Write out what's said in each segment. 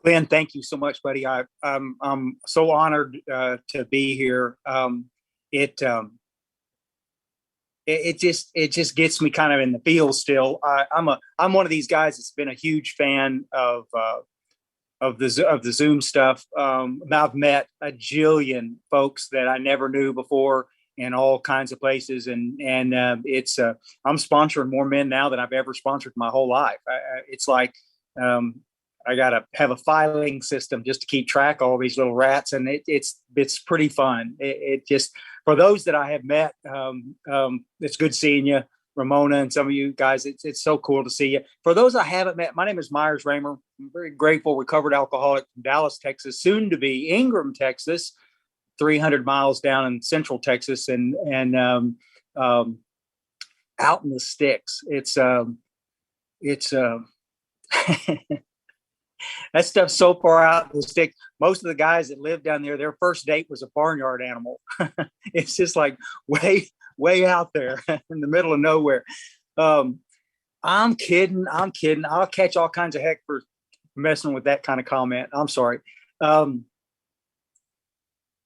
Glenn, thank you so much, buddy. I'm so honored to be here. It, um, it just gets me kind of in the field still. I'm one of these guys that's been a huge fan of the Zoom stuff. I've met a jillion folks that I never knew before in all kinds of places, and it's I'm sponsoring more men now than I've ever sponsored my whole life. It's like um, I got to have a filing system just to keep track of all these little rats, and it's pretty fun. It just for those that I have met, it's good seeing you, Ramona, and some of you guys. It's so cool to see you. For those I haven't met, my name is Meyers Raymer. I'm very grateful, recovered alcoholic from Dallas, Texas, soon to be Ingram, Texas, 300 miles down in Central Texas, and um, out in the sticks. It's that stuff's so far out in the sticks. Most of the guys that live down there, their first date was a barnyard animal. It's just like way out there in the middle of nowhere. Um, I'm kidding. I'm kidding. I'll catch all kinds of heck for messing with that kind of comment. I'm sorry. Um,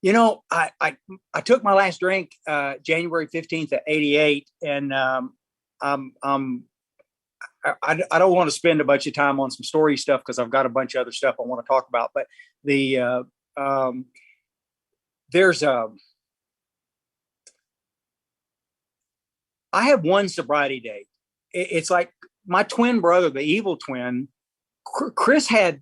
I took my last drink January 15th at 88, and I'm I don't want to spend a bunch of time on some story stuff because I've got a bunch of other stuff I want to talk about. But the um, there's a I have one sobriety date. It's like my twin brother, the evil twin, Chris had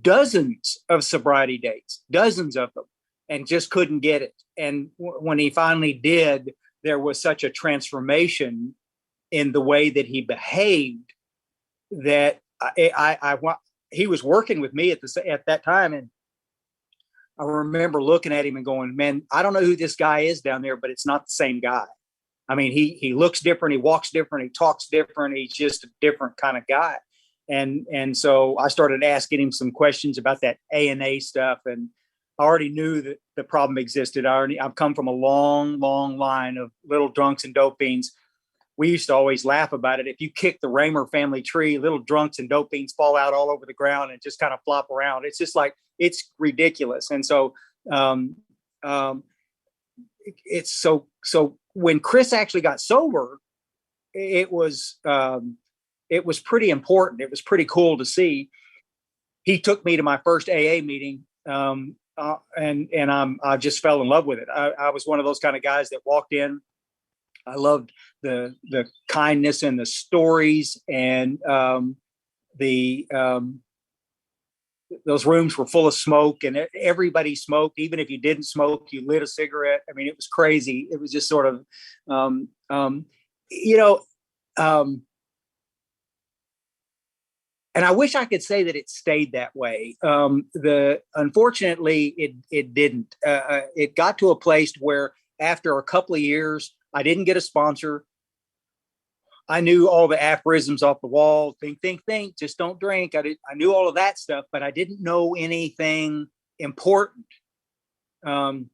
dozens of sobriety dates, dozens of them, and just couldn't get it. And when he finally did, there was such a transformation in the way that he behaved that he was working with me at that time, and I remember looking at him and going, "Man, I don't know who this guy is down there, but it's not the same guy." I mean, he looks different, he walks different, he talks different. He's just a different kind of guy. And so I started asking him some questions about that A&A stuff, and I already knew that the problem existed. I've come from a long, long line of little drunks and dope fiends. We used to always laugh about it. If you kick the Raymer family tree, little drunks and dope fiends fall out all over the ground and just kind of flop around. It's just like, it's ridiculous. And so, um, um, it's so when Chris actually got sober, it was, it was pretty important. It was pretty cool to see. He took me to my first AA meeting. And I just fell in love with it. I was one of those kind of guys that walked in. I loved the kindness and the stories, and the those rooms were full of smoke, and everybody smoked. Even if you didn't smoke, you lit a cigarette. I mean, it was crazy. It was just sort of, um, um, you know, um, and I wish I could say that it stayed that way. Unfortunately, it didn't. It got to a place where after a couple of years, I didn't get a sponsor. I knew all the aphorisms off the wall. Think. Just don't drink. I knew all of that stuff, but I didn't know anything important. Um,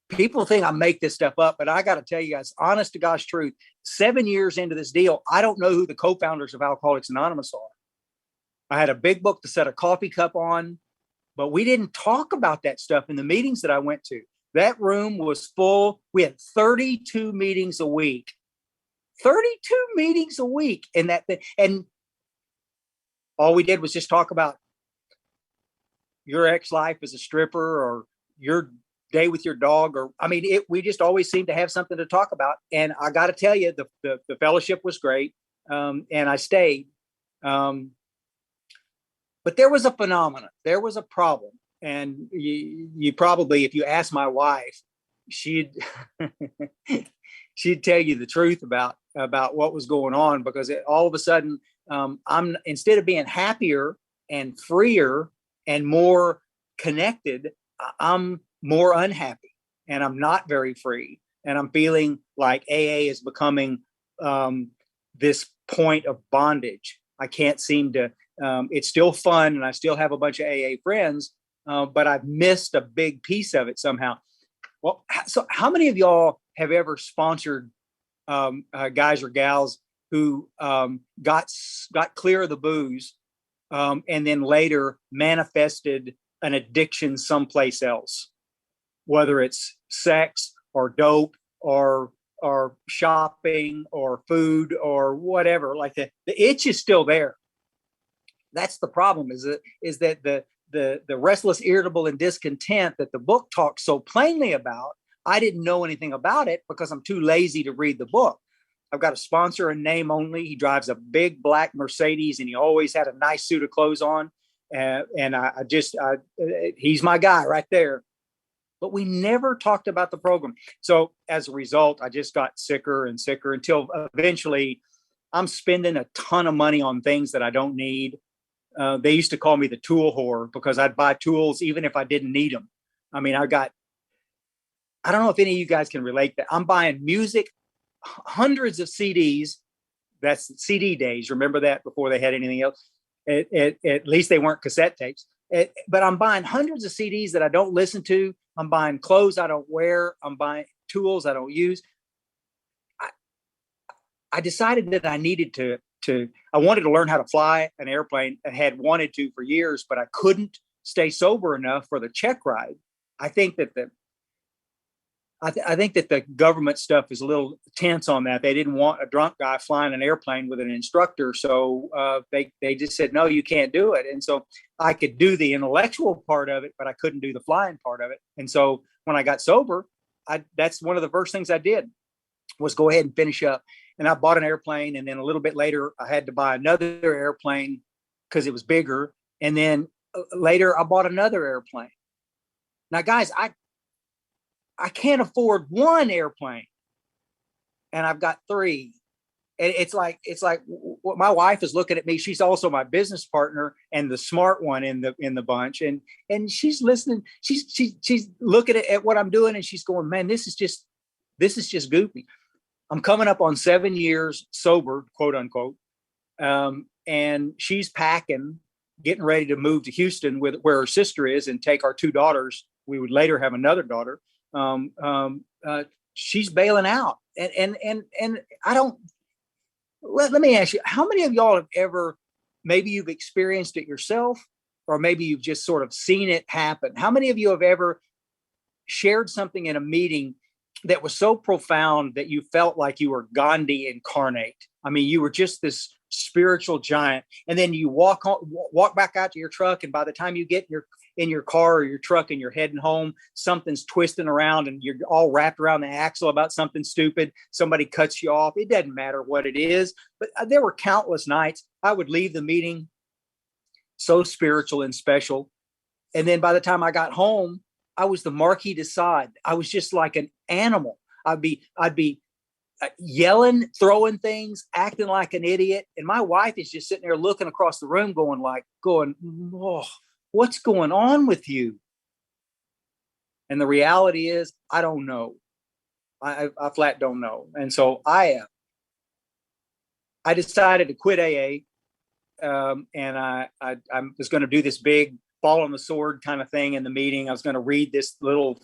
People think I make this stuff up, but I got to tell you guys, honest to gosh truth, 7 years into this deal, I don't know who the co-founders of Alcoholics Anonymous are. I had a big book to set a coffee cup on, but we didn't talk about that stuff in the meetings that I went to. That room was full. We had 32 meetings a week. 32 meetings a week. And all we did was just talk about your ex-life as a stripper, or your day with your dog, or I mean, we just always seemed to have something to talk about. And I got to tell you, the fellowship was great, and I stayed. But there was a phenomenon. There was a problem. And you probably, if you ask my wife, she'd she'd tell you the truth about what was going on, because all of a sudden, I'm, instead of being happier and freer and more connected, I'm more unhappy, and I'm not very free. And I'm feeling like AA is becoming this point of bondage. I can't seem to, it's still fun, and I still have a bunch of AA friends, but I've missed a big piece of it somehow. Well, so how many of y'all have ever sponsored guys or gals who got clear of the booze, and then later manifested an addiction someplace else, whether it's sex or dope or shopping or food or whatever. Like the itch is still there. That's the problem. Is that the restless, irritable, and discontent that the book talks so plainly about. I didn't know anything about it because I'm too lazy to read the book. I've got a sponsor in name only. He drives a big black Mercedes, and he always had a nice suit of clothes on. And he's my guy right there. But we never talked about the program. So as a result, I just got sicker and sicker until eventually I'm spending a ton of money on things that I don't need. They used to call me the tool whore because I'd buy tools even if I didn't need them. I mean, I don't know if any of you guys can relate that. I'm buying music, hundreds of CDs. That's CD days. Remember that before they had anything else? At least they weren't cassette tapes. But I'm buying hundreds of CDs that I don't listen to. I'm buying clothes I don't wear. I'm buying tools I don't use. I decided that I needed I wanted to learn how to fly an airplane. I had wanted to for years, but I couldn't stay sober enough for the check ride. I think that the government stuff is a little tense on that. They didn't want a drunk guy flying an airplane with an instructor. So they just said, no, you can't do it. And so I could do the intellectual part of it, but I couldn't do the flying part of it. And so when I got sober, that's one of the first things I did was go ahead and finish up. And I bought an airplane. And then a little bit later, I had to buy another airplane because it was bigger. And then later I bought another airplane. Now, guys, I can't afford one airplane and I've got three. And it's like my wife is looking at me. She's also my business partner and the smart one in the bunch. And she's listening. She's looking at what I'm doing and she's going, man, this is just goofy. I'm coming up on 7 years sober, quote unquote. And she's packing, getting ready to move to Houston where her sister is and take our two daughters. We would later have another daughter. She's bailing out. And I don't, let me ask you, how many of y'all have ever, maybe you've experienced it yourself, or maybe you've just sort of seen it happen? How many of you have ever shared something in a meeting that was so profound that you felt like you were Gandhi incarnate? I mean, you were just this spiritual giant, and then you walk back out to your truck, and by the time you get in your car or your truck and you're heading home, something's twisting around and you're all wrapped around the axle about something stupid. Somebody cuts you off. It doesn't matter what it is, but there were countless nights I would leave the meeting so spiritual and special, and then by the time I got home, I was the Marquis de Sade. I was just like an animal. I'd be yelling, throwing things, acting like an idiot. And my wife is just sitting there looking across the room going, oh, what's going on with you? And the reality is, I don't know. I flat don't know. And so I decided to quit AA. And I was going to do this big fall on the sword kind of thing in the meeting. I was going to read this little,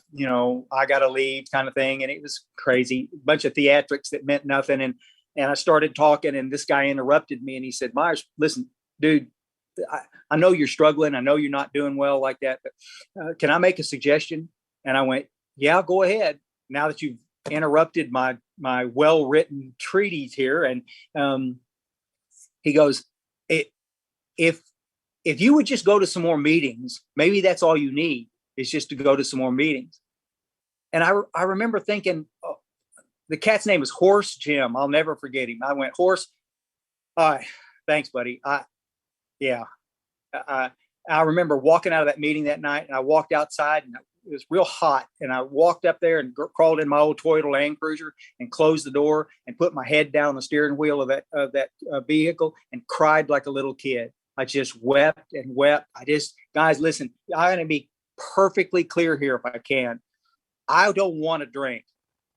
I got to leave kind of thing. And it was crazy, a bunch of theatrics that meant nothing. And I started talking, and this guy interrupted me and he said, Meyers, listen, dude, I know you're struggling. I know you're not doing well like that, but can I make a suggestion? And I went, yeah, go ahead. Now that you've interrupted my well-written treatise here. And he goes, if you would just go to some more meetings, maybe that's all you need is just to go to some more meetings. And I remember thinking, the cat's name was Horse Jim. I'll never forget him. I went, Horse, thanks, buddy. I remember walking out of that meeting that night, and I walked outside, and it was real hot. And I walked up there and crawled in my old Toyota Land Cruiser and closed the door and put my head down on the steering wheel of that vehicle and cried like a little kid. I just wept and wept. Guys, listen, I'm going to be perfectly clear here if I can. I don't want to drink.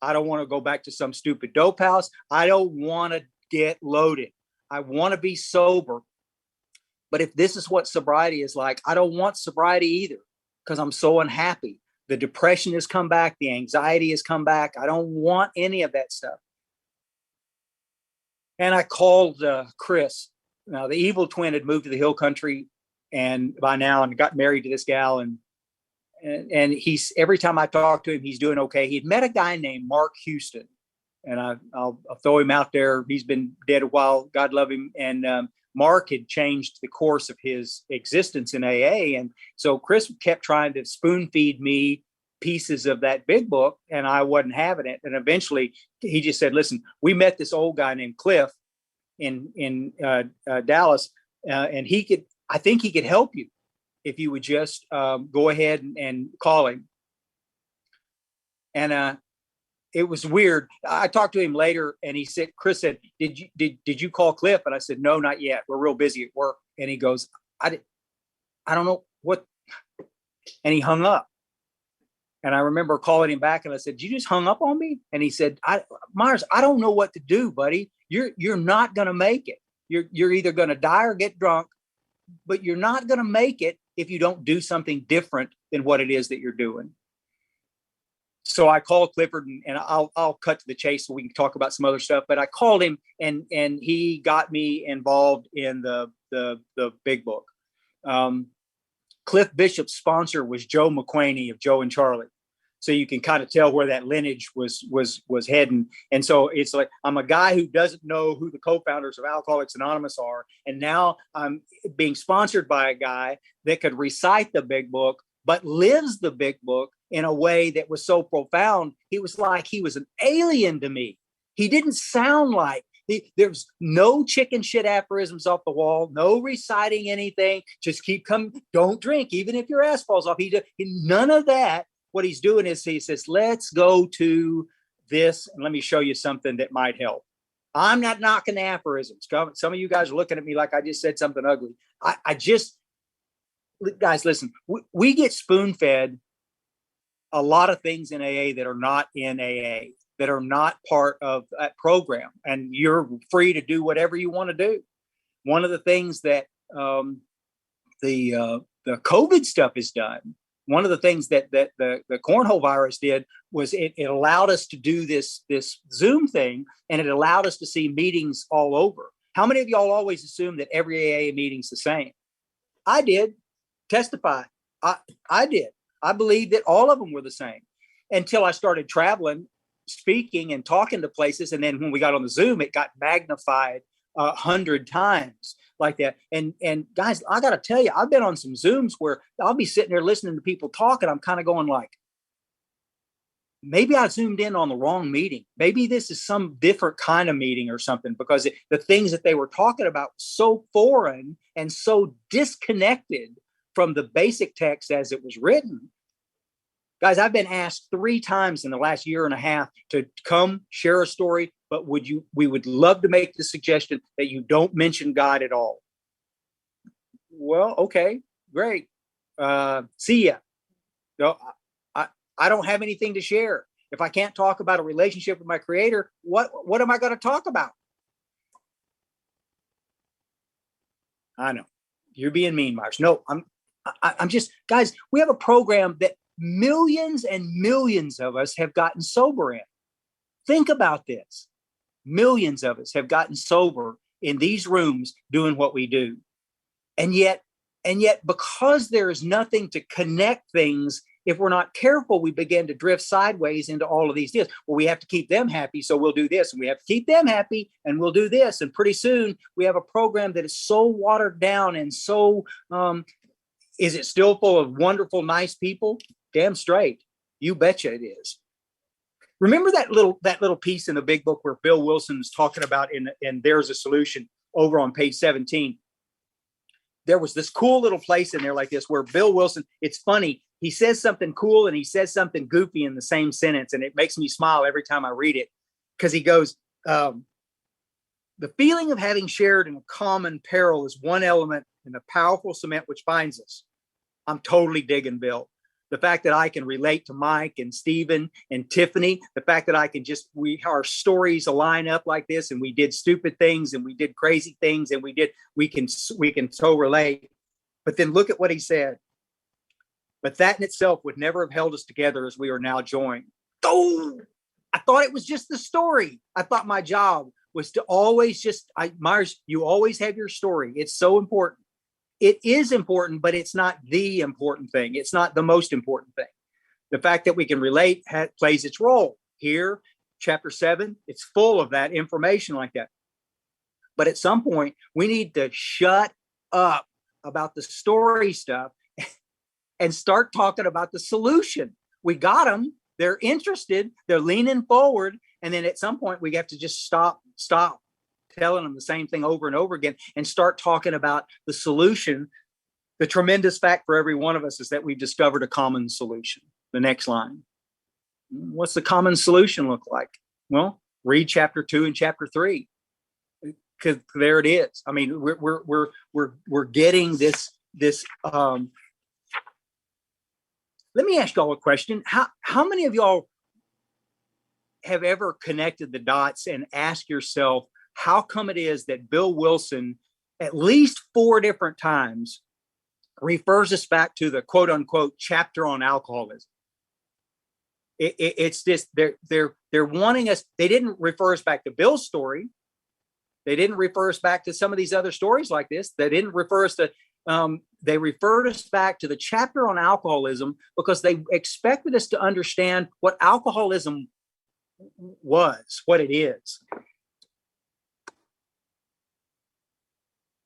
I don't want to go back to some stupid dope house. I don't want to get loaded. I want to be sober. But if this is what sobriety is like, I don't want sobriety either, because I'm so unhappy. The depression has come back. The anxiety has come back. I don't want any of that stuff. And I called Chris, Now, the evil twin had moved to the hill country and by now and got married to this gal. And he's, every time I talk to him, he's doing okay. He'd met a guy named Mark Houston, and I'll throw him out there. He's been dead a while. God love him. And Mark had changed the course of his existence in AA. And so Chris kept trying to spoon feed me pieces of that big book, and I wasn't having it. And eventually he just said, listen, we met this old guy named Cliff in Dallas, and I think he could help you if you would just go ahead and call him. And it was weird. I talked to him later, and he said, Chris said, did you call Cliff? And I said, no, not yet. We're real busy at work. And he goes, I don't know what. And he hung up. And I remember calling him back, and I said, you just hung up on me? And he said, Meyers, I don't know what to do, buddy. You're not going to make it. You're either going to die or get drunk, but you're not going to make it if you don't do something different than what it is that you're doing. So I called Clifford, and I'll cut to the chase so we can talk about some other stuff. But I called him, and he got me involved in the big book. Cliff Bishop's sponsor was Joe McQuaney of Joe and Charlie. So you can kind of tell where that lineage was heading. And so it's like, I'm a guy who doesn't know who the co-founders of Alcoholics Anonymous are. And now I'm being sponsored by a guy that could recite the big book, but lives the big book in a way that was so profound. He was like, he was an alien to me. He didn't sound like, there's no chicken shit aphorisms off the wall, no reciting anything. Just keep coming. Don't drink, even if your ass falls off. None of that. What he's doing is he says, let's go to this, and let me show you something that might help. I'm not knocking the aphorisms. Some of you guys are looking at me like I just said something ugly. Guys, listen, we get spoon-fed a lot of things in AA that are not in AA, that are not part of that program. And you're free to do whatever you want to do. One of the things that the COVID stuff has done, one of the things that the cornhole virus did was it allowed us to do this Zoom thing, and it allowed us to see meetings all over. How many of y'all always assume that every AA meeting's the same? I did. Testify. I did. I believed that all of them were the same until I started traveling, speaking and talking to places. And then when we got on the Zoom, it got magnified 100 times like that. And guys, I got to tell you, I've been on some Zooms where I'll be sitting there listening to people talk, and I'm kind of going like, maybe I zoomed in on the wrong meeting. Maybe this is some different kind of meeting or something, because the things that they were talking about were so foreign and so disconnected from the basic text as it was written. Guys, I've been asked 3 times in the last year and a half to come share a story, but we would love to make the suggestion that you don't mention God at all. Well, okay, great. See ya. No, I don't have anything to share. If I can't talk about a relationship with my Creator, what am I going to talk about? I know you're being mean, Meyers. No, I'm just, guys, we have a program that millions and millions of us have gotten sober in. Think about this. Millions of us have gotten sober in these rooms doing what we do. And yet, because there is nothing to connect things, if we're not careful, we begin to drift sideways into all of these deals. Well, we have to keep them happy, so we'll do this. And we have to keep them happy, and we'll do this. And pretty soon, we have a program that is so watered down and so, is it still full of wonderful, nice people? Damn straight. You betcha it is. Remember that little piece in the big book where Bill Wilson is talking about in There's a Solution over on page 17? There was this cool little place in there like this where Bill Wilson, it's funny, he says something cool and he says something goofy in the same sentence, and it makes me smile every time I read it, because he goes, the feeling of having shared in a common peril is one element in the powerful cement which binds us. I'm totally digging Bill. The fact that I can relate to Mike and Stephen and Tiffany, the fact that I can our stories align up like this, and we did stupid things and we did crazy things, and we can so relate. But then look at what he said. But that in itself would never have held us together as we are now joined. Oh, I thought it was just the story. I thought my job was to always Meyers, you always have your story. It's so important. It is important, but it's not the important thing. It's not the most important thing. The fact that we can relate plays its role. Here, chapter 7, it's full of that information like that. But at some point, we need to shut up about the story stuff and start talking about the solution. We got them. They're interested. They're leaning forward. And then at some point, we have to just stop telling them the same thing over and over again and start talking about the solution. The tremendous fact for every one of us is that we've discovered a common solution. The next line. What's the common solution look like? Well, read chapter 2 and chapter 3. Because there it is. I mean, we're getting this. Let me ask y'all a question. How many of y'all have ever connected the dots and asked yourself, how come it is that Bill Wilson, at least 4 different times, refers us back to the quote unquote chapter on alcoholism? It's just they're wanting us. They didn't refer us back to Bill's story. They didn't refer us back to some of these other stories like this. They didn't refer us to. They referred us back to the chapter on alcoholism because they expected us to understand what alcoholism was, what it is.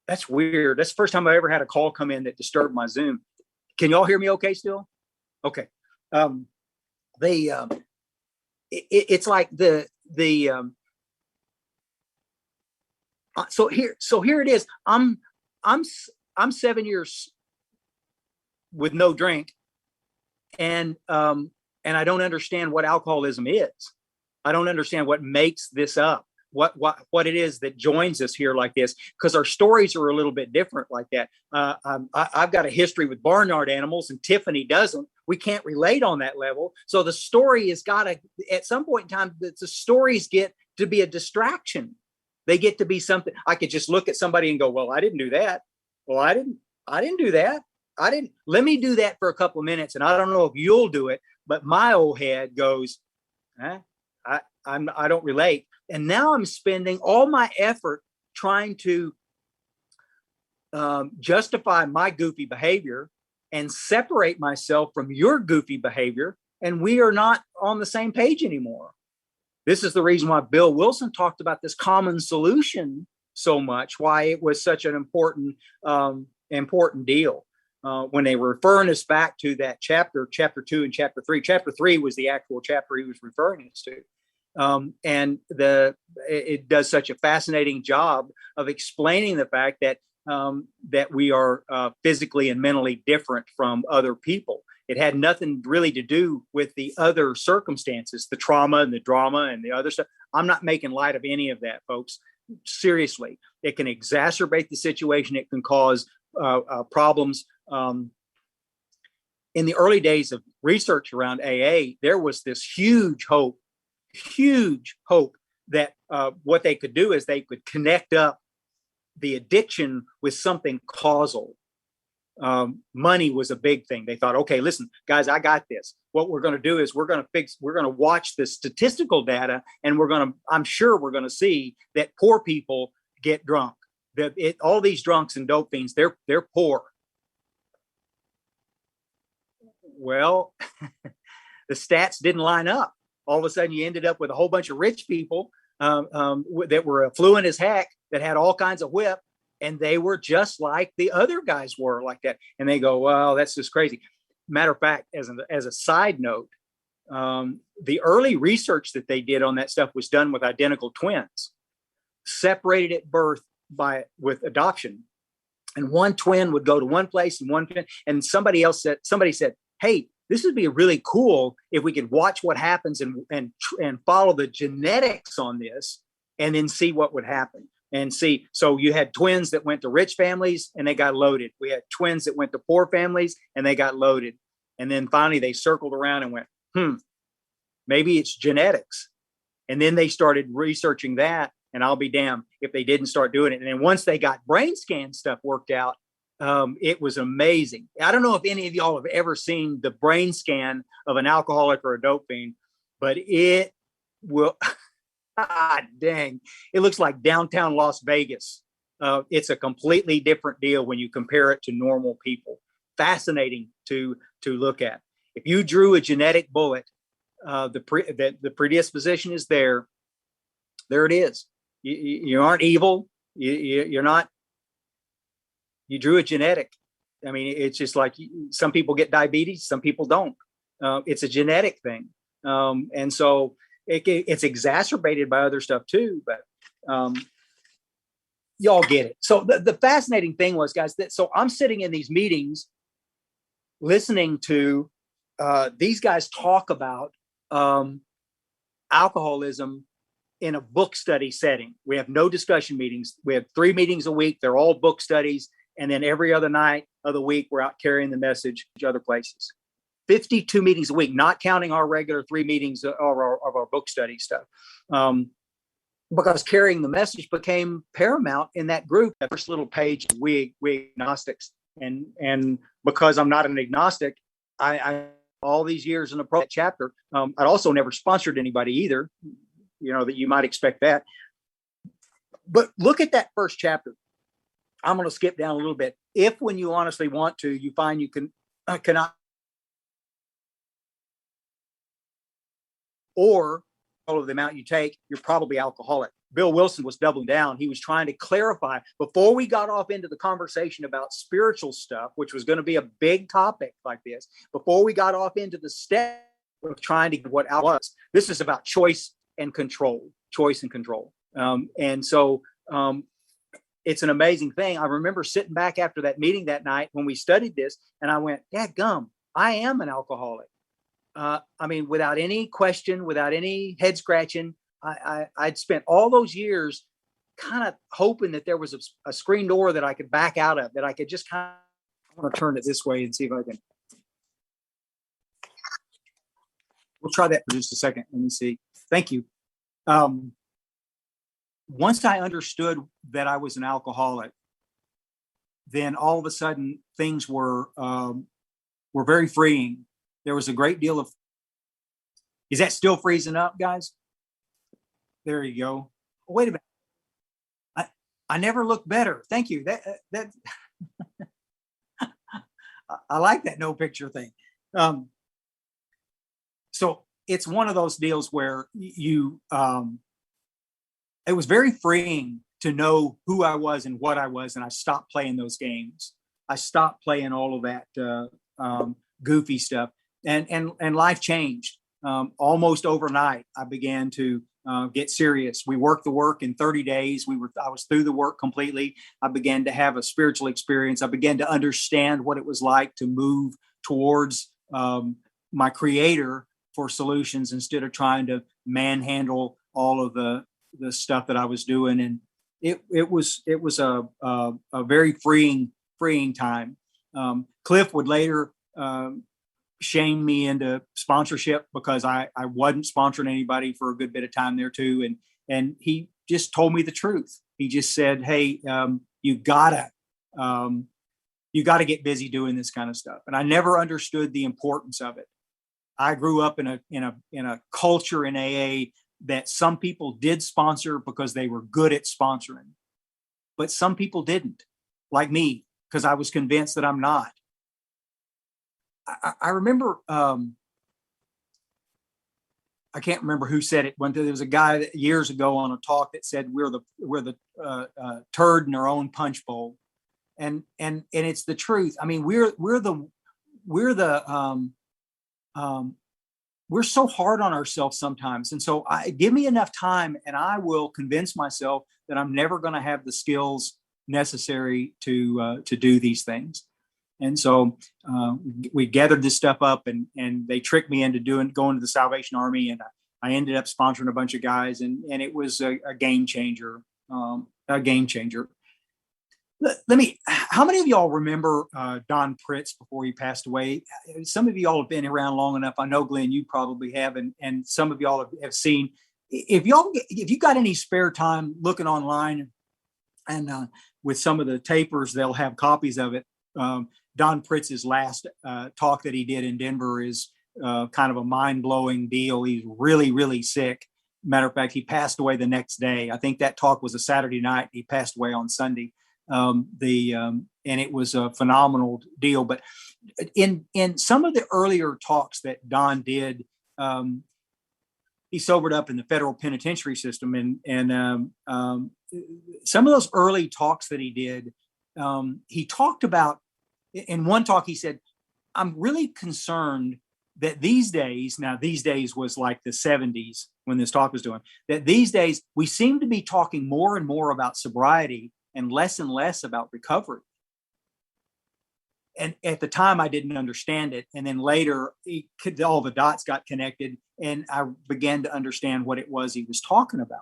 That's weird. That's the first time I ever had a call come in that disturbed my Zoom. Can y'all hear me okay still? Okay. It's like so here it is. I'm 7 years with no drink, and I don't understand what alcoholism is. I don't understand what makes this up. What it is that joins us here like this, because our stories are a little bit different like that. I've got a history with barnyard animals, and Tiffany doesn't. We can't relate on that level. So the story has got to, at some point in time, the stories get to be a distraction. They get to be something. I could just look at somebody and go, well, I didn't do that. Well, I didn't do that. Let me do that for a couple of minutes. And I don't know if you'll do it, but my old head goes, I don't relate. And now I'm spending all my effort trying to justify my goofy behavior and separate myself from your goofy behavior. And we are not on the same page anymore. This is the reason why Bill Wilson talked about this common solution so much, why it was such an important deal. When they were referring us back to that chapter 2 and chapter 3. Chapter 3 was the actual chapter he was referring us to. And it does such a fascinating job of explaining the fact that we are physically and mentally different from other people. It had nothing really to do with the other circumstances, the trauma and the drama and the other stuff. I'm not making light of any of that, folks. Seriously, it can exacerbate the situation. It can cause problems. In the early days of research around AA, there was this huge hope that what they could do is they could connect up the addiction with something causal. Money was a big thing. They thought, okay, listen, guys, I got this. What we're going to do is we're going to watch the statistical data, and I'm sure we're going to see that poor people get drunk. All these drunks and dope fiends, they're poor. Well, the stats didn't line up. All of a sudden, you ended up with a whole bunch of rich people that were affluent as heck, that had all kinds of whip, and they were just like the other guys were like that. And they go, well, that's just crazy. Matter of fact, as a side note, the early research that they did on that stuff was done with identical twins, separated at birth with adoption. And one twin would go to one place and somebody said, hey, this would be really cool if we could watch what happens and follow the genetics on this and then see what would happen. And see, so you had twins that went to rich families and they got loaded. We had twins that went to poor families and they got loaded. And then finally they circled around and went, maybe it's genetics. And then they started researching that, and I'll be damned if they didn't start doing it. And then once they got brain scan stuff worked out, it was amazing. I don't know if any of y'all have ever seen the brain scan of an alcoholic or a dope fiend, but it will God dang. It looks like downtown Las Vegas. It's a completely different deal when you compare it to normal people. Fascinating to look at. If you drew a genetic bullet, the predisposition is there. There it is. You aren't evil. You're not. You drew a genetic. I mean, it's just like some people get diabetes, some people don't. It's a genetic thing, and so it's exacerbated by other stuff too. But y'all get it. So the fascinating thing was, guys, that so I'm sitting in these meetings, listening to these guys talk about alcoholism in a book study setting. We have no discussion meetings. We have 3 meetings a week. They're all book studies. And then every other night of the week, we're out carrying the message to other places. 52 meetings a week, not counting our regular 3 meetings of our book study stuff. Because carrying the message became paramount in that group. That first little page, we agnostics. And because I'm not an agnostic, I all these years in the chapter, I'd also never sponsored anybody either. That you might expect that. But look at that first chapter. I'm going to skip down a little bit. If, when you honestly want to, you find you cannot, or all of the amount you take, you're probably alcoholic. Bill Wilson was doubling down. He was trying to clarify before we got off into the conversation about spiritual stuff, which was going to be a big topic like this. Before we got off into the step of trying to get what alcohol was, this is about choice and control. And so it's an amazing thing. I remember sitting back after that meeting that night when we studied this, and I went, dadgum, I am an alcoholic. I mean, without any question, without any head scratching, I'd spent all those years kind of hoping that there was a screen door that I could back out of, that I could just kind of, I'm going to turn it this way and see if I can. We'll try that for just a second. Let me see. Thank you. Once I understood that I was an alcoholic, then all of a sudden things were very freeing. There was a great deal of. Is that still freezing up, guys? There you go. Oh, wait a minute. I never looked better. Thank you. That I like that no picture thing. So it's one of those deals where it was very freeing to know who I was and what I was, and I stopped playing those games. I stopped playing all of that goofy stuff, and life changed almost overnight. I began to get serious. We worked the work in 30 days. I was through the work completely. I began to have a spiritual experience. I began to understand what it was like to move towards my Creator for solutions instead of trying to manhandle all of the stuff that I was doing. And it was a very freeing time. Cliff would later shame me into sponsorship because I wasn't sponsoring anybody for a good bit of time there too. And he just told me the truth. He just said, hey, you gotta get busy doing this kind of stuff. And I never understood the importance of it. I grew up in a culture in AA that some people did sponsor because they were good at sponsoring, but some people didn't, like me, because I was convinced that I'm not. I remember, I can't remember who said it. There was a guy that years ago on a talk that said we're the turd in our own punch bowl, and it's the truth. I mean, we're so hard on ourselves sometimes. And so give me enough time and I will convince myself that I'm never going to have the skills necessary to do these things. And so we gathered this stuff up and they tricked me into going to the Salvation Army. And I ended up sponsoring a bunch of guys and it was a game changer. How many of y'all remember Don Pritz before he passed away? Some of y'all have been around long enough. I know, Glenn, you probably have, and some of y'all have seen. If you got any spare time looking online, and with some of the tapers, they'll have copies of it. Don Pritz's last talk that he did in Denver is kind of a mind-blowing deal. He's really, really sick, Matter of fact, he passed away the next day. I think that talk was a Saturday night. He passed away on Sunday. And it was a phenomenal deal. But in some of the earlier talks that Don did, he sobered up in the federal penitentiary system, and some of those early talks that he did, he talked about. In one talk, he said, "I'm really concerned that these days," now these days was like the 70s when this talk was doing, that these days we seem to be talking more and more about sobriety and less about recovery. And at the time I didn't understand it. And then later all the dots got connected and I began to understand what it was he was talking about.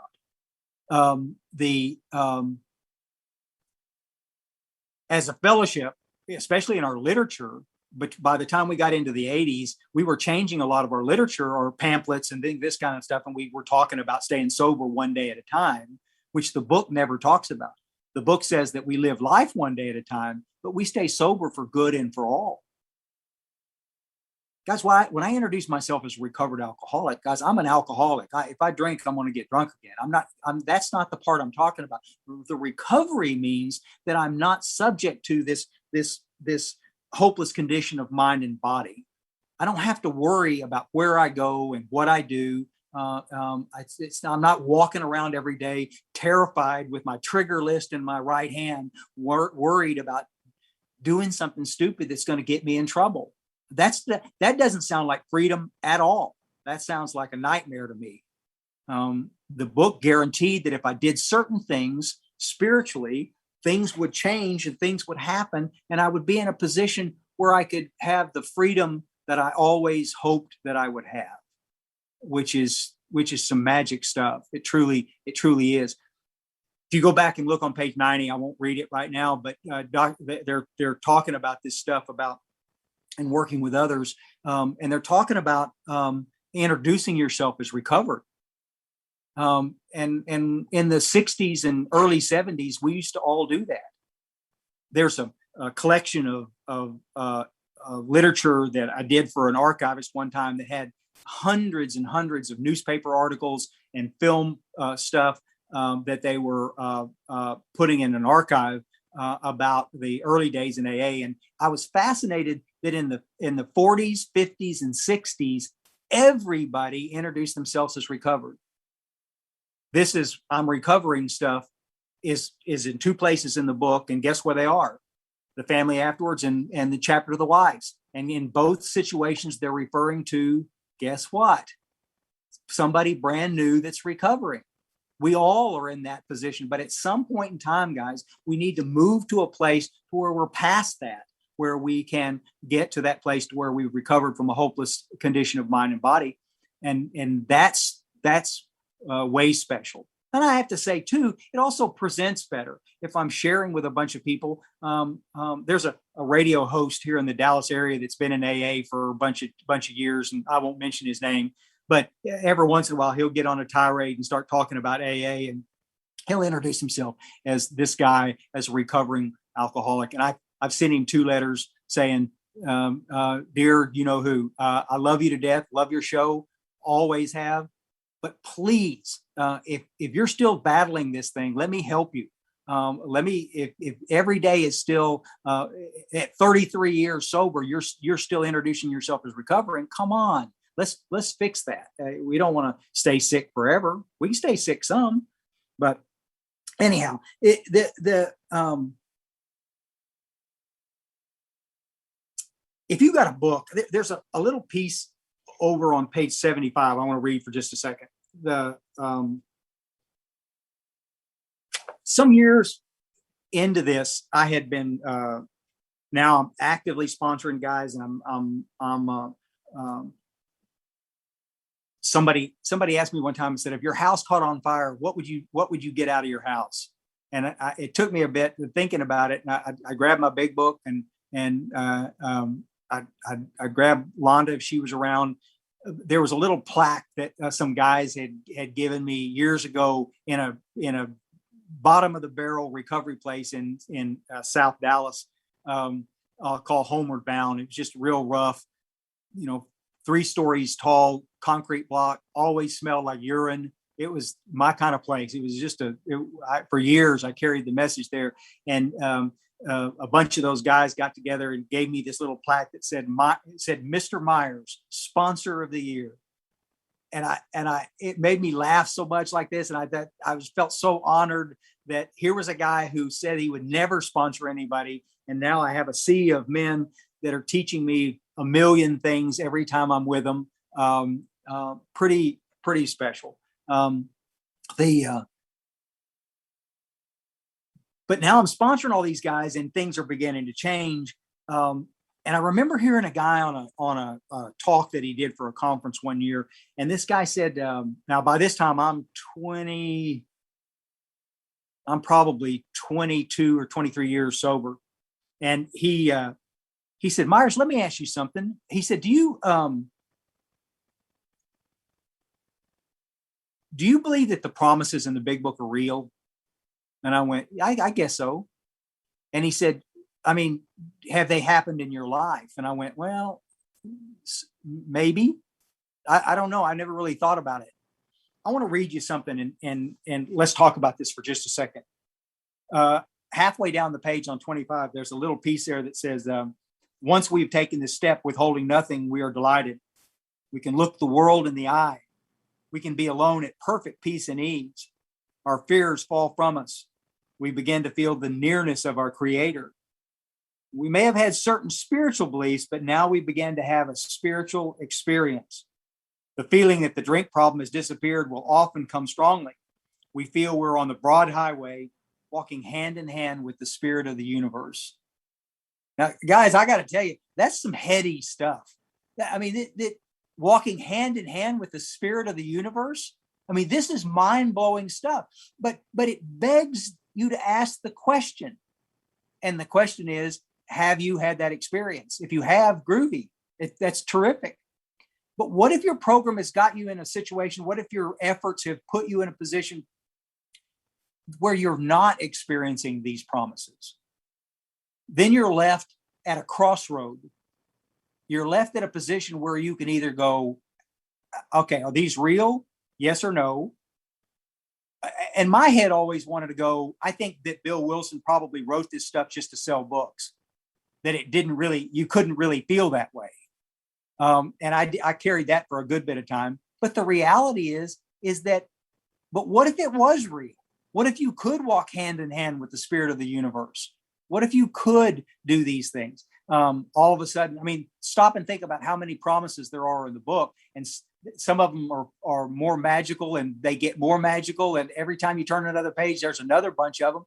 As a fellowship, especially in our literature, but by the time we got into the 80s, we were changing a lot of our literature or pamphlets and this kind of stuff. And we were talking about staying sober one day at a time, which the book never talks about. The book says that we live life one day at a time, but we stay sober for good and for all. Guys, when I introduce myself as a recovered alcoholic, guys, I'm an alcoholic. If I drink, I'm going to get drunk again. That's not the part I'm talking about. The recovery means that I'm not subject to this hopeless condition of mind and body. I don't have to worry about where I go and what I do. I'm not walking around every day terrified with my trigger list in my right hand, worried about doing something stupid that's going to get me in trouble. That doesn't sound like freedom at all. That sounds like a nightmare to me. The book guaranteed that if I did certain things spiritually, things would change and things would happen, and I would be in a position where I could have the freedom that I always hoped that I would have, which is some magic stuff. It truly is. If you go back and look on page 90, I won't read it right now, but they're talking about this stuff about and working with others, and they're talking about introducing yourself as recovered. And in the 60s and early 70s, we used to all do that. There's a collection of literature that I did for an archivist one time that had hundreds and hundreds of newspaper articles and film stuff that they were putting in an archive about the early days in AA. And I was fascinated that in the 40s, 50s, and 60s, everybody introduced themselves as recovered. This is I'm recovering stuff is in two places in the book, and guess where they are? The family afterwards and the chapter of the wives. And in both situations, they're referring to, guess what? Somebody brand new that's recovering. We all are in that position, but at some point in time, guys, we need to move to a place where we're past that, where we can get to that place to where we've recovered from a hopeless condition of mind and body. And that's way special. And I have to say too, it also presents better if I'm sharing with a bunch of people. There's a radio host here in the Dallas area that's been in AA for a bunch of years, and I won't mention his name, but every once in a while he'll get on a tirade and start talking about AA, and he'll introduce himself as this guy as a recovering alcoholic. And I've sent him 2 letters saying, dear, you know who, I love you to death, love your show, always have. But please, if you're still battling this thing, let me help you. If every day is still at 33 years sober, you're still introducing yourself as recovering. Come on, let's fix that. We don't want to stay sick forever. We can stay sick some, but anyhow, if you got a book, there's a little piece over on page 75. I want to read for just a second. Some years into this, I had been now I'm actively sponsoring guys, and I'm somebody asked me one time and said, if your house caught on fire, what would you get out of your house? And it took me a bit thinking about it, and I grabbed my big book and I grabbed Londa if she was around. There was a little plaque that some guys had given me years ago in a bottom of the barrel recovery place in South Dallas called Homeward Bound. It was just real rough, 3 stories tall, concrete block, always smelled like urine. It was my kind of place. It was just for years I carried the message there, and a bunch of those guys got together and gave me this little plaque that said Mr. Meyers, sponsor of the year. And it made me laugh so much like this. And I felt so honored that here was a guy who said he would never sponsor anybody. And now I have a sea of men that are teaching me a million things every time I'm with them. Pretty special. But now I'm sponsoring all these guys and things are beginning to change. And I remember hearing a guy on a talk that he did for a conference one year. And this guy said, now by this time I'm probably 22 or 23 years sober. And he said, Meyers, let me ask you something. He said, do you believe that the promises in the big book are real? And I went, I guess so. And he said, I mean, have they happened in your life? And I went, well, maybe. I don't know. I never really thought about it. I want to read you something and let's talk about this for just a second. Halfway down the page on 25, there's a little piece there that says, once we've taken this step withholding nothing, we are delighted. We can look the world in the eye. We can be alone at perfect peace and ease. Our fears fall from us. We begin to feel the nearness of our Creator. We may have had certain spiritual beliefs, but now we began to have a spiritual experience. The feeling that the drink problem has disappeared will often come strongly. We feel we're on the broad highway, walking hand in hand with the spirit of the universe. Now, guys, I got to tell you, that's some heady stuff. I mean, walking hand in hand with the spirit of the universe. I mean, this is mind-blowing stuff, but it begs you to ask the question. And the question is, have you had that experience? If you have, groovy. That's terrific. But what if your program has got you in a situation? What if your efforts have put you in a position where you're not experiencing these promises? Then you're left at a crossroad. You're left at a position where you can either go, okay, are these real? Yes or no? And my head always wanted to go, I think that Bill Wilson probably wrote this stuff just to sell books, that you couldn't really feel that way. And I carried that for a good bit of time. But the reality is that, but what if it was real? What if you could walk hand in hand with the spirit of the universe? What if you could do these things? All of a sudden, I mean, stop and think about how many promises there are in the book. And some of them are more magical and they get more magical. And every time you turn another page, there's another bunch of them.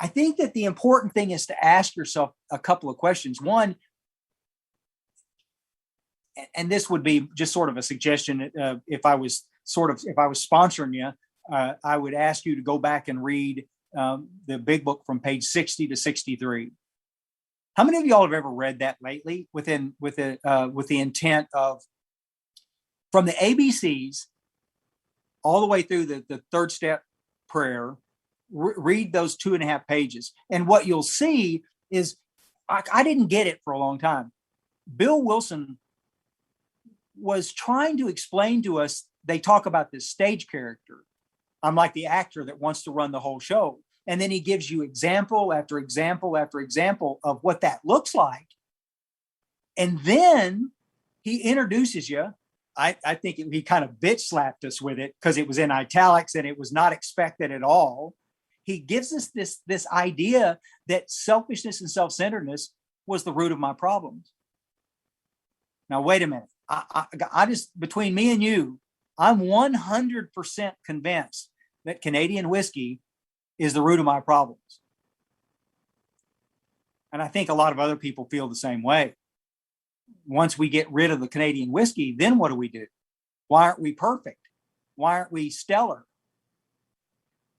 I think that the important thing is to ask yourself a couple of questions. One, and this would be just sort of a suggestion. If I was sponsoring you, I would ask you to go back and read the big book from page 60 to 63. How many of y'all have ever read that lately with the intent of, from the ABCs all the way through the third step prayer, read those 2.5 pages. And what you'll see is, I didn't get it for a long time. Bill Wilson was trying to explain to us, they talk about this stage character. I'm like the actor that wants to run the whole show. And then he gives you example after example after example of what that looks like. And then he introduces you. I think he kind of bitch slapped us with it because it was in italics and it was not expected at all. He gives us this idea that selfishness and self-centeredness was the root of my problems. Now, wait a minute. I just, between me and you, I'm 100% convinced that Canadian whiskey is the root of my problems. And I think a lot of other people feel the same way. Once we get rid of the Canadian whiskey, then what do? Why aren't we perfect? Why aren't we stellar?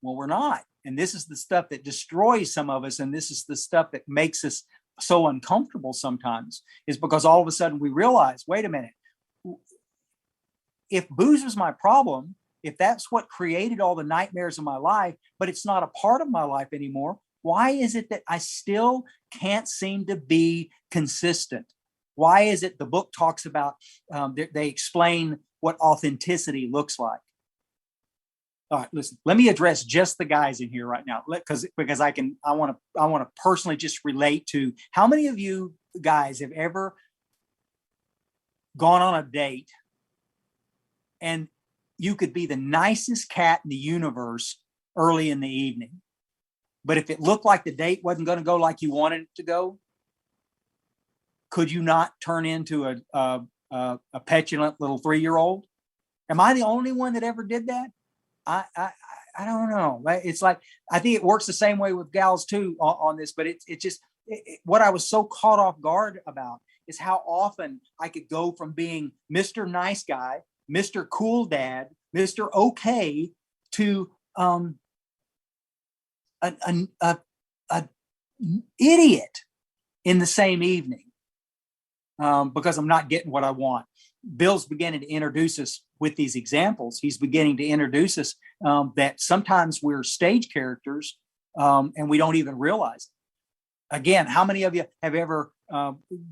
Well, we're not. And this is the stuff that destroys some of us. And this is the stuff that makes us so uncomfortable sometimes, is because all of a sudden we realize, wait a minute, if booze was my problem, if that's what created all the nightmares of my life, but it's not a part of my life anymore, why is it that I still can't seem to be consistent? Why is it the book talks about, they explain what authenticity looks like. All right, listen, let me address just the guys in here right now, because I want to personally just relate to how many of you guys have ever gone on a date and you could be the nicest cat in the universe early in the evening, but if it looked like the date wasn't going to go like you wanted it to go, could you not turn into a petulant little 3-year-old? Am I the only one that ever did that? I don't know. It's like, I think it works the same way with gals too on this, but what I was so caught off guard about is how often I could go from being Mr. Nice Guy, Mr. Cool Dad, Mr. Okay, to an idiot in the same evening, because I'm not getting what I want. Bill's beginning to introduce us with these examples. He's beginning to introduce us that sometimes we're stage characters, and we don't even realize it. Again, how many of you have ever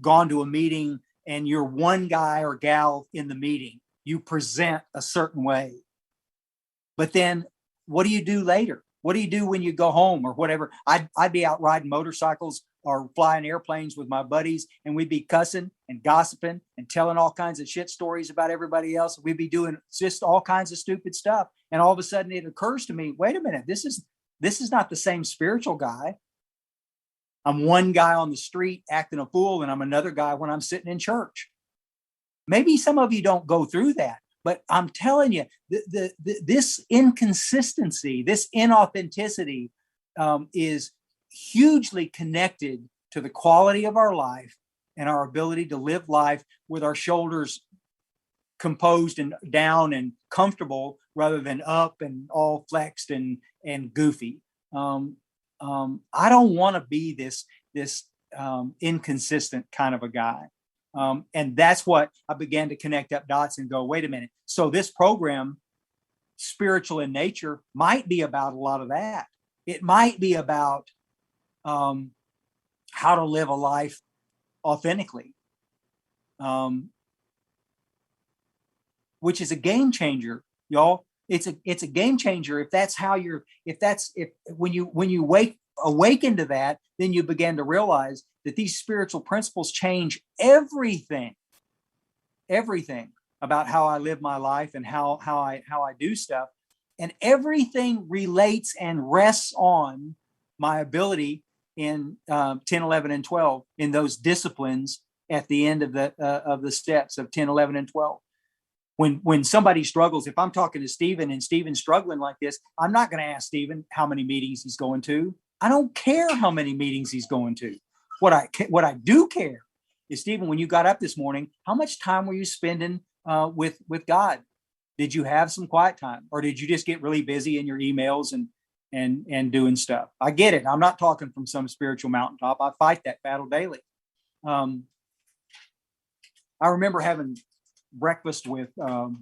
gone to a meeting and you're one guy or gal in the meeting? You present a certain way, but then what do you do later? What do you do when you go home or whatever? I'd be out riding motorcycles or flying airplanes with my buddies, and we'd be cussing and gossiping and telling all kinds of shit stories about everybody else. We'd be doing just all kinds of stupid stuff. And all of a sudden it occurs to me, wait a minute, this is not the same spiritual guy. I'm one guy on the street acting a fool, and I'm another guy when I'm sitting in church. Maybe some of you don't go through that, but I'm telling you, this inconsistency, this inauthenticity is hugely connected to the quality of our life and our ability to live life with our shoulders composed and down and comfortable, rather than up and all flexed and goofy. I don't want to be this inconsistent kind of a guy. And that's what I began to connect up dots and go, wait a minute. So this program, spiritual in nature, might be about a lot of that. It might be about how to live a life authentically, which is a game changer, y'all. It's a game changer if when you awaken to that, then you begin to realize that these spiritual principles change everything about how I live my life and how I do stuff, and everything relates and rests on my ability in 10, 11, and 12 in those disciplines at the end of the steps of 10, 11, and 12. When somebody struggles, if I'm talking to Stephen and Stephen's struggling like this, I'm not going to ask Stephen how many meetings he's going to. I don't care how many meetings he's going to. What I do care is, Stephen, when you got up this morning, how much time were you spending with God? Did you have some quiet time, or did you just get really busy in your emails and doing stuff? I get it. I'm not talking from some spiritual mountaintop. I fight that battle daily. I remember having breakfast with Joe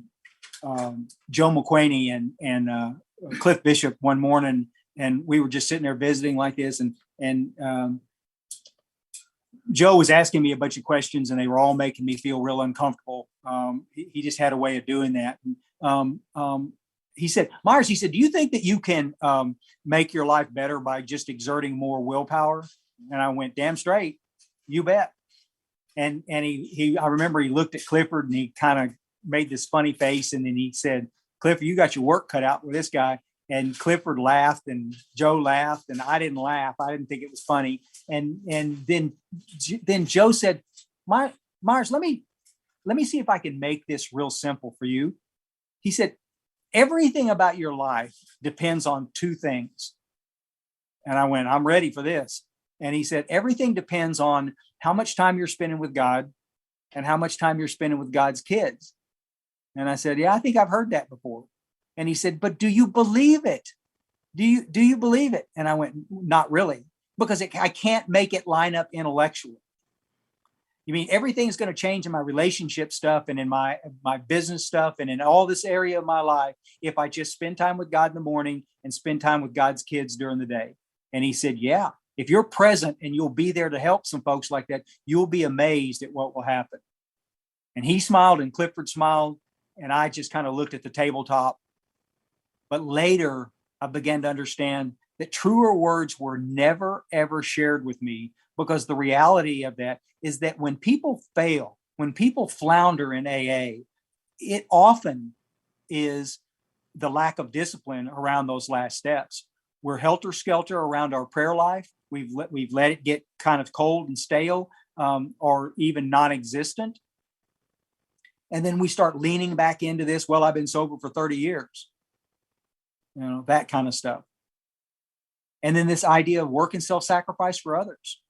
McQuaney and Cliff Bishop one morning, and we were just sitting there visiting like this, and Joe was asking me a bunch of questions, and they were all making me feel real uncomfortable. He just had a way of doing that. He said, Meyers, he said, do you think that you can make your life better by just exerting more willpower? And I went, damn straight, you bet. And I remember he looked at Clifford and he kind of made this funny face, and then he said, Clifford, you got your work cut out with this guy. And Clifford laughed, and Joe laughed, and I didn't laugh. I didn't think it was funny. And then Joe said, Meyers, let me see if I can make this real simple for you. He said, everything about your life depends on two things. And I went, I'm ready for this. And he said, everything depends on how much time you're spending with God and how much time you're spending with God's kids. And I said, yeah, I think I've heard that before. And he said, but do you believe it? Do you believe it? And I went, not really, because I can't make it line up intellectually. You mean everything's going to change in my relationship stuff and in my business stuff and in all this area of my life if I just spend time with God in the morning and spend time with God's kids during the day? And he said, yeah, if you're present and you'll be there to help some folks like that, you'll be amazed at what will happen. And he smiled and Clifford smiled. And I just kind of looked at the tabletop. But later, I began to understand that truer words were never, ever shared with me, because the reality of that is that when people fail, when people flounder in AA, it often is the lack of discipline around those last steps. We're helter-skelter around our prayer life. We've let it get kind of cold and stale, or even non-existent. And then we start leaning back into this. Well, I've been sober for 30 years. That kind of stuff. And then this idea of work and self-sacrifice for others.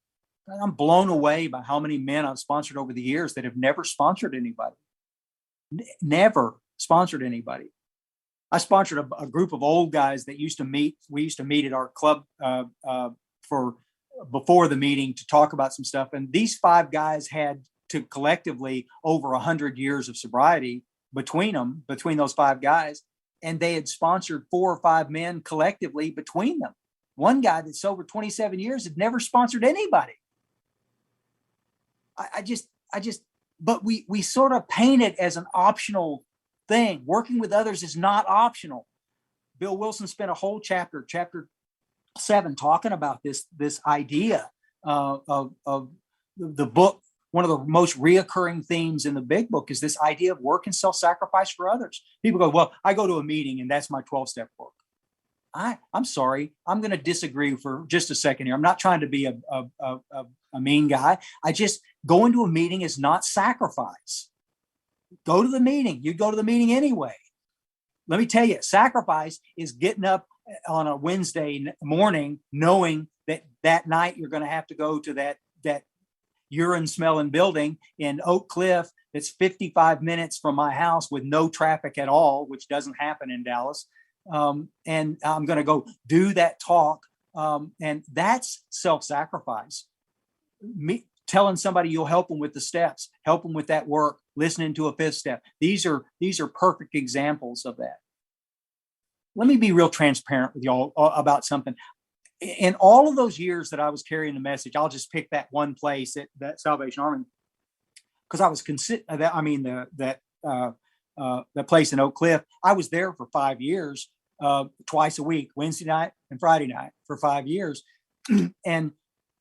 I'm blown away by how many men I've sponsored over the years that have never sponsored anybody. Never sponsored anybody. I sponsored a group of old guys that used to meet. We used to meet at our club for before the meeting to talk about some stuff. And these 5 guys had to collectively over 100 years of sobriety between those 5 guys. And they had sponsored 4 or 5 men collectively between them. One guy that's sober 27 years had never sponsored anybody. But we sort of paint it as an optional thing. Working with others is not optional. Bill Wilson spent a whole chapter 7, talking about this idea of the book. One of the most reoccurring themes in the big book is this idea of work and self-sacrifice for others. People go, well, I go to a meeting and that's my 12-step work. I'm sorry. I'm going to disagree for just a second here. I'm not trying to be a mean guy. I just, going to a meeting is not sacrifice. Go to the meeting. You go to the meeting anyway. Let me tell you, sacrifice is getting up on a Wednesday morning knowing that night you're going to have to go to that urine smelling building in Oak Cliff that's 55 minutes from my house with no traffic at all, which doesn't happen in Dallas. And I'm going to go do that talk. And that's self-sacrifice. Me telling somebody you'll help them with the steps, help them with that work, listening to a 5th step. These are perfect examples of that. Let me be real transparent with y'all about something. In all of those years that I was carrying the message, I'll just pick that one place at that Salvation Army, because I was the place in Oak Cliff. I was there for 5 years, twice a week, Wednesday night and Friday night for 5 years. And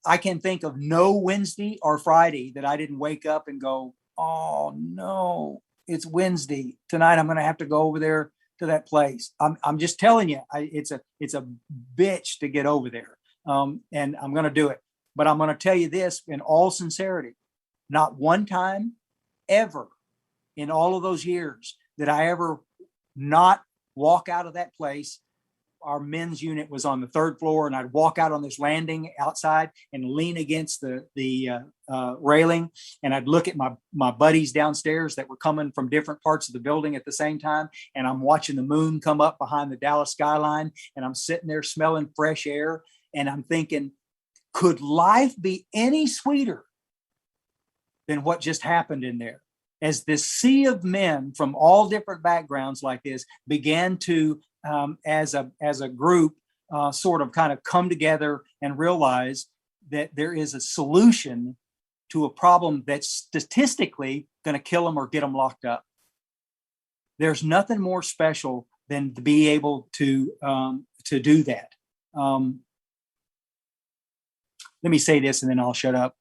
I can think of no Wednesday or Friday that I didn't wake up and go, oh no, it's Wednesday. Tonight I'm going to have to go over there to that place. I'm just telling you, it's a bitch to get over there. And I'm going to do it. But I'm going to tell you this in all sincerity, not one time ever in all of those years did I ever not walk out of that place. Our men's unit was on the 3rd floor, and I'd walk out on this landing outside and lean against the railing, and I'd look at my buddies downstairs that were coming from different parts of the building at the same time, and I'm watching the moon come up behind the Dallas skyline, and I'm sitting there smelling fresh air, and I'm thinking, could life be any sweeter than what just happened in there? As this sea of men from all different backgrounds like this began to, as a group, sort of kind of come together and realize that there is a solution to a problem that's statistically going to kill them or get them locked up. There's nothing more special than to be able to do that. Let me say this and then I'll shut up.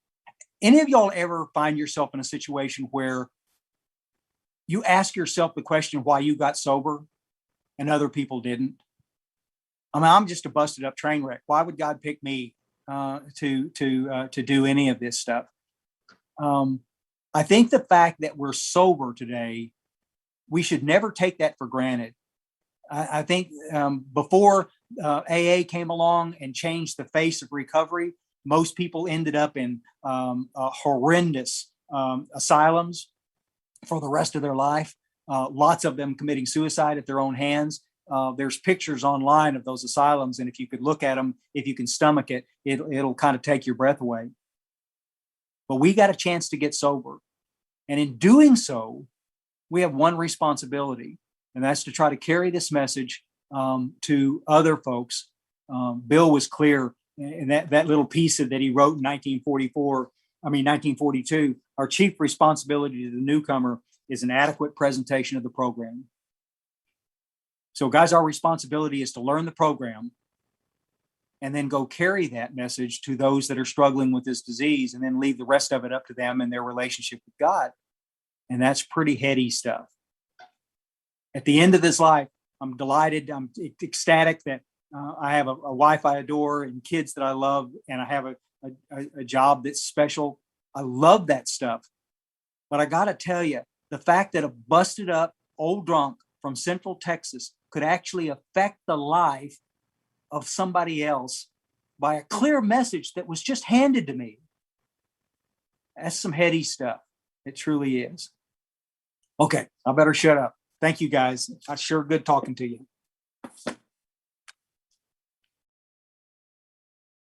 Any of y'all ever find yourself in a situation where you ask yourself the question why you got sober and other people didn't? I mean, I'm just a busted up train wreck. Why would God pick me to do any of this stuff? I think the fact that we're sober today, we should never take that for granted. I think before AA came along and changed the face of recovery, most people ended up in horrendous asylums for the rest of their life. Lots of them committing suicide at their own hands. There's pictures online of those asylums, and if you could look at them, if you can stomach it, it'll kind of take your breath away. But we got a chance to get sober. And in doing so, we have one responsibility, and that's to try to carry this message to other folks. Bill was clear in that little piece that he wrote in 1942. Our chief responsibility to the newcomer is an adequate presentation of the program. So, guys, our responsibility is to learn the program and then go carry that message to those that are struggling with this disease, and then leave the rest of it up to them and their relationship with God. And that's pretty heady stuff. At the end of this life, I'm delighted, I'm ecstatic that I have a wife I adore and kids that I love, and I have a job that's special. I love that stuff. But I got to tell you, the fact that a busted up old drunk from Central Texas could actually affect the life of somebody else by a clear message that was just handed to me, that's some heady stuff. It truly is. Okay, I better shut up. Thank you, guys. It's sure good talking to you.